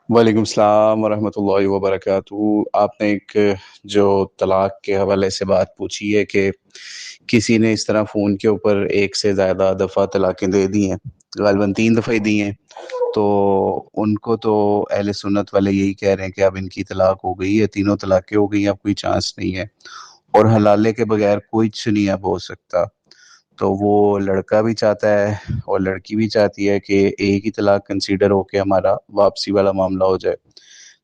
وعلیکم السلام ورحمۃ اللہ وبرکاتہ۔ آپ نے ایک جو طلاق کے حوالے سے بات پوچھی ہے کہ کسی نے اس طرح فون کے اوپر ایک سے زیادہ دفعہ طلاقیں دے دی ہیں، غالباً 3 دفعہ ہی دی ہیں، تو ان کو تو اہل سنت والے یہی کہہ رہے ہیں کہ اب ان کی طلاق ہو گئی ہے، تینوں طلاقیں ہو گئی ہیں، اب کوئی چانس نہیں ہے، اور حلالے کے بغیر کچھ نہیں اب ہو سکتا۔ تو وہ لڑکا بھی چاہتا ہے اور لڑکی بھی چاہتی ہے کہ ایک ہی طلاق کنسیڈر ہو کے ہمارا واپسی والا معاملہ ہو جائے،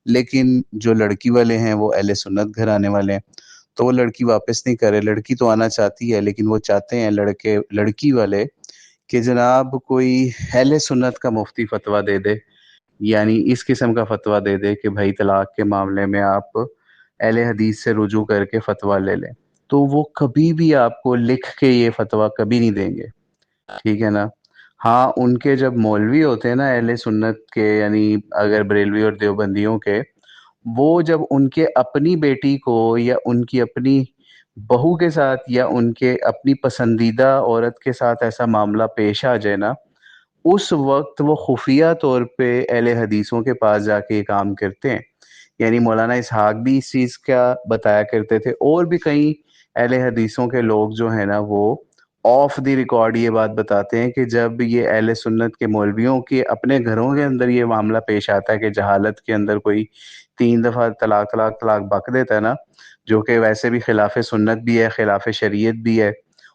لیکن جو لڑکی والے ہیں وہ اہل سنت گھرانے والے ہیں، تو وہ لڑکی واپس نہیں کر رہے۔ لڑکی تو آنا چاہتی ہے لیکن وہ چاہتے ہیں لڑکی والے کہ جناب کوئی اہل سنت کا مفتی فتویٰ دے دے، یعنی اس قسم کا فتویٰ دے دے کہ بھائی طلاق کے معاملے میں آپ اہل حدیث سے رجوع کر کے فتویٰ لے لیں۔ تو وہ کبھی بھی آپ کو لکھ کے یہ فتویٰ کبھی نہیں دیں گے، ٹھیک ہے نا۔ ہاں، ان کے جب مولوی ہوتے ہیں نا اہل سنت کے، یعنی اگر بریلوی اور دیوبندیوں کے، وہ جب ان کے اپنی بیٹی کو یا ان کی اپنی بہو کے ساتھ یا ان کے اپنی پسندیدہ عورت کے ساتھ ایسا معاملہ پیش آ جائے نا، اس وقت وہ خفیہ طور پہ اہل حدیثوں کے پاس جا کے یہ کام کرتے ہیں۔ یعنی مولانا اسحاق بھی اس چیز کا بتایا کرتے تھے، اور بھی کئی اہل حدیثوں کے لوگ جو ہیں نا وہ آف دی ریکارڈ یہ بات بتاتے ہیں کہ جب یہ اہل سنت کے مولویوں کے اپنے گھروں کے اندر یہ معاملہ پیش آتا ہے کہ جہالت کے اندر کوئی 3 دفعہ طلاق طلاق طلاق بک دیتا ہے نا، جو کہ ویسے بھی خلاف سنت بھی ہے، خلاف شریعت بھی ہے،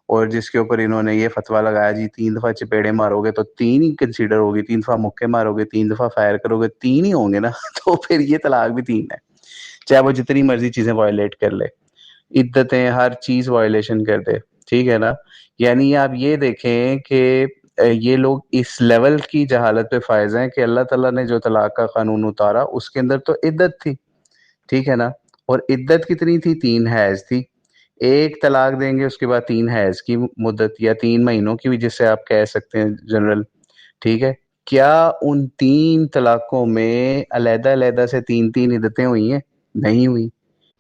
اور جس کے اوپر انہوں نے یہ فتویٰ لگایا جی 3 دفعہ چپیڑے مارو گے تو 3 ہی کنسیڈر ہوگی، 3 دفعہ مکے مارو گے، 3 دفعہ فائر کرو گے 3 ہی ہوں گے نا تو پھر یہ طلاق بھی 3 ہے، چاہے وہ جتنی مرضی چیزیں وائلیٹ کر لے، عدتیں ہر چیز وائلیشن کر دے، ٹھیک ہے نا۔ یعنی آپ یہ دیکھیں کہ یہ لوگ اس لیول کی جہالت پہ فائز ہیں کہ اللہ تعالیٰ نے جو طلاق کا قانون اتارا اس کے اندر تو عدت تھی، ٹھیک ہے نا، اور عدت کتنی تھی؟ 3 حیض تھی۔ ایک طلاق دیں گے اس کے بعد 3 حیض کی مدت یا 3 مہینوں کی بھی جسے آپ کہہ سکتے ہیں جنرل، ٹھیک ہے۔ کیا ان 3 طلاقوں میں علیحدہ علیحدہ سے 3 عدتیں ہوئی ہیں؟ نہیں ہوئی،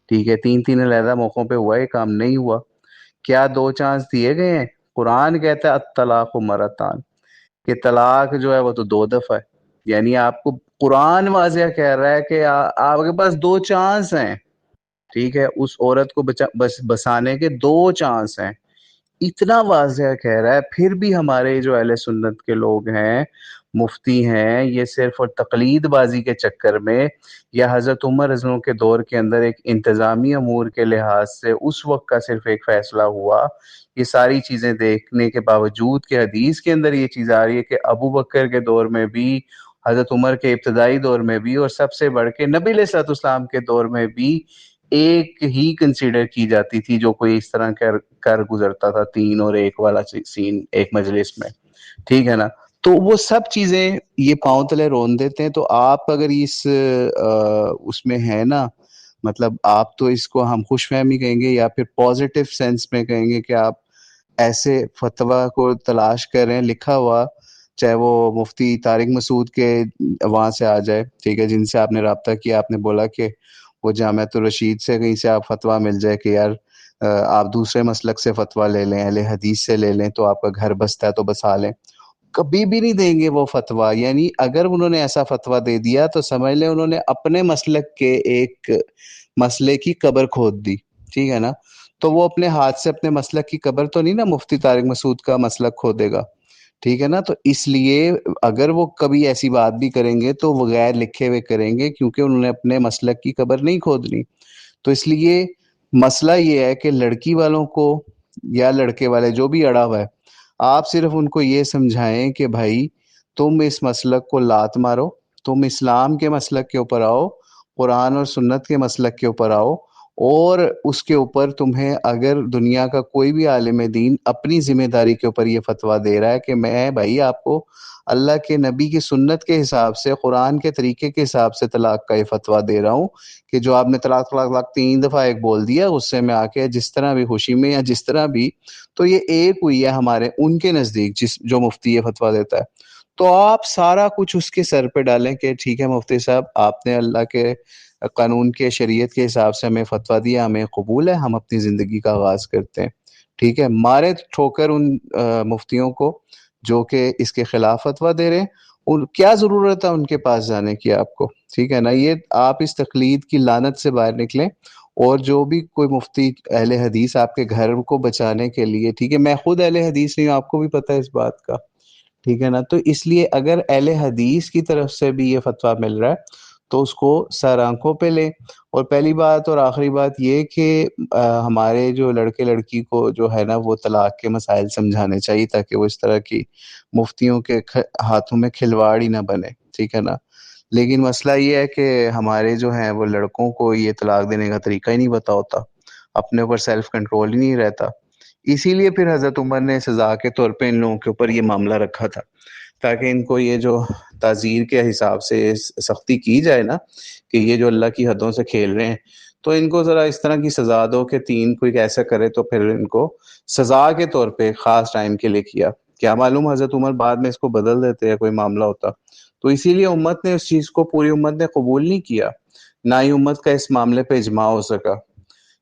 ٹھیک ہے۔ 3 علیحدہ موقعوں پہ ہوا، یہ کام نہیں ہوا۔ کیا 2 چانس دیے گئے ہیں؟ قرآن کہتا ہے الطلاق مرتان، کہ طلاق جو ہے وہ تو 2 دفعہ ہے، یعنی آپ کو قرآن واضح کہہ رہا ہے کہ آپ کے پاس 2 چانس ہیں، ٹھیک ہے، اس عورت کو بسانے کے 2 چانس ہیں، اتنا واضح کہہ رہا ہے۔ پھر بھی ہمارے جو اہل سنت کے لوگ ہیں، مفتی ہیں، یہ صرف اور تقلید بازی کے چکر میں، یا حضرت عمر رضی اللہ عنہ کے دور کے اندر ایک انتظامی امور کے لحاظ سے اس وقت کا صرف ایک فیصلہ ہوا، یہ ساری چیزیں دیکھنے کے باوجود کہ حدیث کے اندر یہ چیز آ رہی ہے کہ ابو بکر کے دور میں بھی، حضرت عمر کے ابتدائی دور میں بھی، اور سب سے بڑھ کے نبی علیہ الصلوۃ والسلام کے دور میں بھی ایک ہی کنسیڈر کی جاتی تھی جو کوئی اس طرح کر گزرتا تھا 3 اور 1 والا سین ایک مجلس میں، ٹھیک ہے نا۔ تو وہ سب چیزیں یہ پاؤں تلے رون دیتے ہیں۔ تو آپ اگر اس میں ہے نا، مطلب آپ تو اس کو ہم خوش فہمی کہیں گے یا پھر پازیٹیو سینس میں کہیں گے کہ آپ ایسے فتویٰ کو تلاش کر رہے ہیں لکھا ہوا، چاہے وہ مفتی طارق مسعود کے وہاں سے آ جائے، ٹھیک ہے، جن سے آپ نے رابطہ کیا، آپ نے بولا کہ وہ جامعۃ الرشید سے کہیں سے آپ فتویٰ مل جائے کہ یار آپ دوسرے مسلک سے فتویٰ لے لیں، اہل حدیث سے لے لیں تو آپ کا گھر بستا ہے تو بسا لیں، کبھی بھی نہیں دیں گے وہ فتویٰ۔ یعنی اگر انہوں نے ایسا فتویٰ دے دیا تو سمجھ لیں انہوں نے اپنے مسلک کے ایک مسئلے کی قبر کھود دی، ٹھیک ہے نا۔ تو وہ اپنے ہاتھ سے اپنے مسلک کی قبر تو نہیں نا مفتی طارق مسعود کا مسلک کھودے گا، ٹھیک ہے نا۔ تو اس لیے اگر وہ کبھی ایسی بات بھی کریں گے تو وہ غیر لکھے ہوئے کریں گے، کیونکہ انہوں نے اپنے مسلک کی قبر نہیں کھودنی۔ تو اس لیے مسئلہ یہ ہے کہ لڑکی والوں کو یا لڑکے والے جو بھی اڑا ہوا ہے، آپ صرف ان کو یہ سمجھائیں کہ بھائی تم اس مسلک کو لات مارو، تم اسلام کے مسلک کے اوپر آؤ، قرآن اور سنت کے مسلک کے اوپر آؤ، اور اس کے اوپر تمہیں اگر دنیا کا کوئی بھی عالم دین اپنی ذمہ داری کے اوپر یہ فتویٰ دے رہا ہے کہ میں بھائی آپ کو اللہ کے نبی کی سنت کے حساب سے، قرآن کے طریقے کے حساب سے طلاق کا یہ فتویٰ دے رہا ہوں، کہ جو آپ نے طلاق طلاق طلاق 3 دفعہ ایک بول دیا غصے میں آ کے جس طرح بھی، خوشی میں یا جس طرح بھی، تو یہ ایک ہوئی ہے ہمارے ان کے نزدیک جو مفتی یہ فتویٰ دیتا ہے۔ تو آپ سارا کچھ اس کے سر پہ ڈالیں کہ ٹھیک ہے مفتی صاحب، آپ نے اللہ کے قانون کے، شریعت کے حساب سے ہمیں فتویٰ دیا، ہمیں قبول ہے، ہم اپنی زندگی کا آغاز کرتے ہیں، ٹھیک ہے۔ مارے ٹھوکر ان مفتیوں کو جو کہ اس کے خلاف فتویٰ دے رہے ہیں، اور کیا ضرورت ہے ان کے پاس جانے کی آپ کو؟ ٹھیک ہے نا، یہ آپ اس تقلید کی لعنت سے باہر نکلیں، اور جو بھی کوئی مفتی اہل حدیث آپ کے گھر کو بچانے کے لیے، ٹھیک ہے، میں خود اہل حدیث نہیں ہوں، آپ کو بھی پتہ ہے اس بات کا، ٹھیک ہے نا، تو اس لیے اگر اہل حدیث کی طرف سے بھی یہ فتویٰ مل رہا ہے تو اس کو سر آنکھوں پہ لیں۔ اور پہلی بات اور آخری بات یہ کہ ہمارے جو لڑکے لڑکی کو جو ہے نا وہ طلاق کے مسائل سمجھانے چاہیے، تاکہ وہ اس طرح کی مفتیوں کے ہاتھوں میں کھلواڑ ہی نہ بنے، ٹھیک ہے نا۔ لیکن مسئلہ یہ ہے کہ ہمارے جو ہیں وہ لڑکوں کو یہ طلاق دینے کا طریقہ ہی نہیں پتا ہوتا، اپنے اوپر سیلف کنٹرول ہی نہیں رہتا، اسی لیے پھر حضرت عمر نے سزا کے طور پہ ان لوگوں کے اوپر یہ معاملہ رکھا تھا، تاکہ ان کو یہ جو تعزیر کے حساب سے سختی کی جائے نا، کہ یہ جو اللہ کی حدوں سے کھیل رہے ہیں، تو ان کو ذرا اس طرح کی سزا دو کہ تین کوئی ایسا کرے تو پھر ان کو سزا کے طور پہ خاص ٹائم کے لیے کیا معلوم حضرت عمر بعد میں اس کو بدل دیتے یا کوئی معاملہ ہوتا۔ تو اسی لیے امت نے اس چیز کو، پوری امت نے قبول نہیں کیا، نہ ہی امت کا اس معاملے پہ اجماع ہو سکا،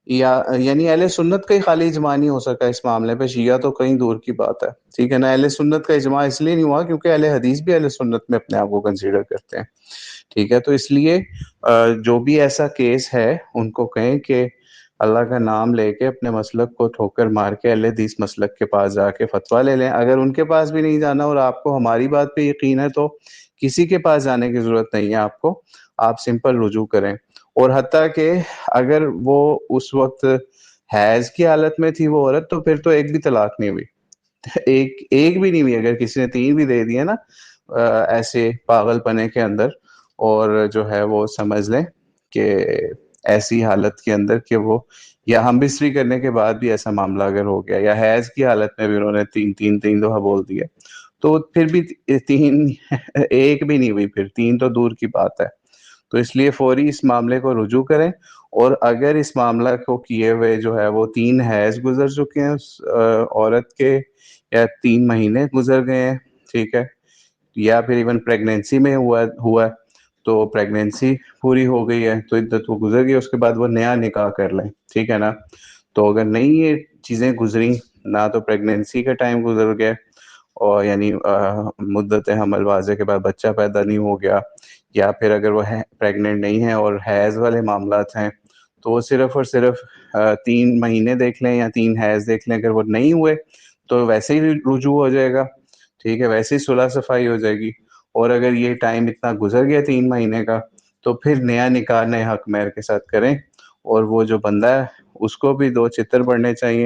یعنی اہل سنت کا ہی خالی اجماع نہیں ہو سکا اس معاملے پہ، شیعہ تو کہیں دور کی بات ہے، ٹھیک ہے نا۔ اہل سنت کا اجماع اس لیے نہیں ہوا کیونکہ اہل حدیث بھی اہل سنت میں اپنے آپ کو کنسیڈر کرتے ہیں، ٹھیک ہے۔ تو اس لیے جو بھی ایسا کیس ہے ان کو کہیں کہ اللہ کا نام لے کے اپنے مسلک کو ٹھوکر مار کے اہل حدیث مسلک کے پاس جا کے فتویٰ لے لیں۔ اگر ان کے پاس بھی نہیں جانا اور آپ کو ہماری بات پہ یقین ہے تو کسی کے پاس جانے کی ضرورت نہیں ہے آپ کو، آپ سمپل رجوع کریں۔ اور حتیٰ کہ اگر وہ اس وقت حیض کی حالت میں تھی وہ عورت، تو پھر تو ایک بھی طلاق نہیں ہوئی، ایک بھی نہیں ہوئی، اگر کسی نے تین بھی دے دیے نا ایسے پاگل پنے کے اندر، اور جو ہے وہ سمجھ لیں کہ ایسی حالت کے اندر کہ وہ یا ہم بستری کرنے کے بعد بھی ایسا معاملہ اگر ہو گیا، یا حیض کی حالت میں بھی انہوں نے تین دفعہ بول دیا، تو پھر بھی تین ایک بھی نہیں ہوئی، پھر تین تو دور کی بات ہے۔ تو اس لیے فوری اس معاملے کو رجوع کریں، اور اگر اس معاملہ کو کیے ہوئے جو ہے وہ 3 حیض گزر چکے ہیں اس عورت کے، یا 3 مہینے گزر گئے ہیں، ٹھیک ہے، یا پھر ایون پریگنینسی میں ہوا ہے، تو پریگنینسی پوری ہو گئی ہے تو عدت وہ گزر گئی، اس کے بعد وہ نیا نکاح کر لیں، ٹھیک ہے نا۔ تو اگر نہیں یہ چیزیں گزری، نہ تو پریگنینسی کا ٹائم گزر گیا، اور یعنی مدت حمل واضح کے بعد بچہ پیدا نہیں ہو گیا، یا پھر اگر وہ پریگننٹ نہیں ہے اور حیض والے معاملات ہیں، تو وہ صرف اور صرف 3 مہینے دیکھ لیں یا 3 حیض دیکھ لیں، اگر وہ نہیں ہوئے تو ویسے ہی رجوع ہو جائے گا، ٹھیک ہے، ویسے ہی صلح صفائی ہو جائے گی۔ اور اگر یہ ٹائم اتنا گزر گیا 3 مہینے کا، تو پھر نیا نکاح نئے حق مہر کے ساتھ کریں، اور وہ جو بندہ ہے اس کو بھی 2 چتر پڑنے چاہیے،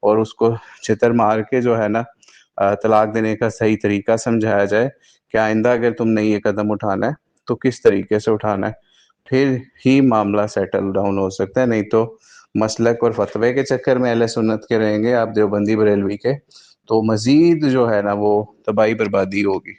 اور اس کو چتر مار کے جو ہے نا طلاق دینے کا صحیح طریقہ سمجھایا جائے کہ آئندہ اگر تم نے یہ قدم اٹھانا ہے تو کس طریقے سے اٹھانا ہے، پھر ہی معاملہ سیٹل ڈاؤن ہو سکتا ہے۔ نہیں تو مسلک اور فتوے کے چکر میں اہل سنت کے رہیں گے آپ، دیوبندی بریلوی کے، تو مزید جو ہے نا وہ تباہی بربادی ہوگی۔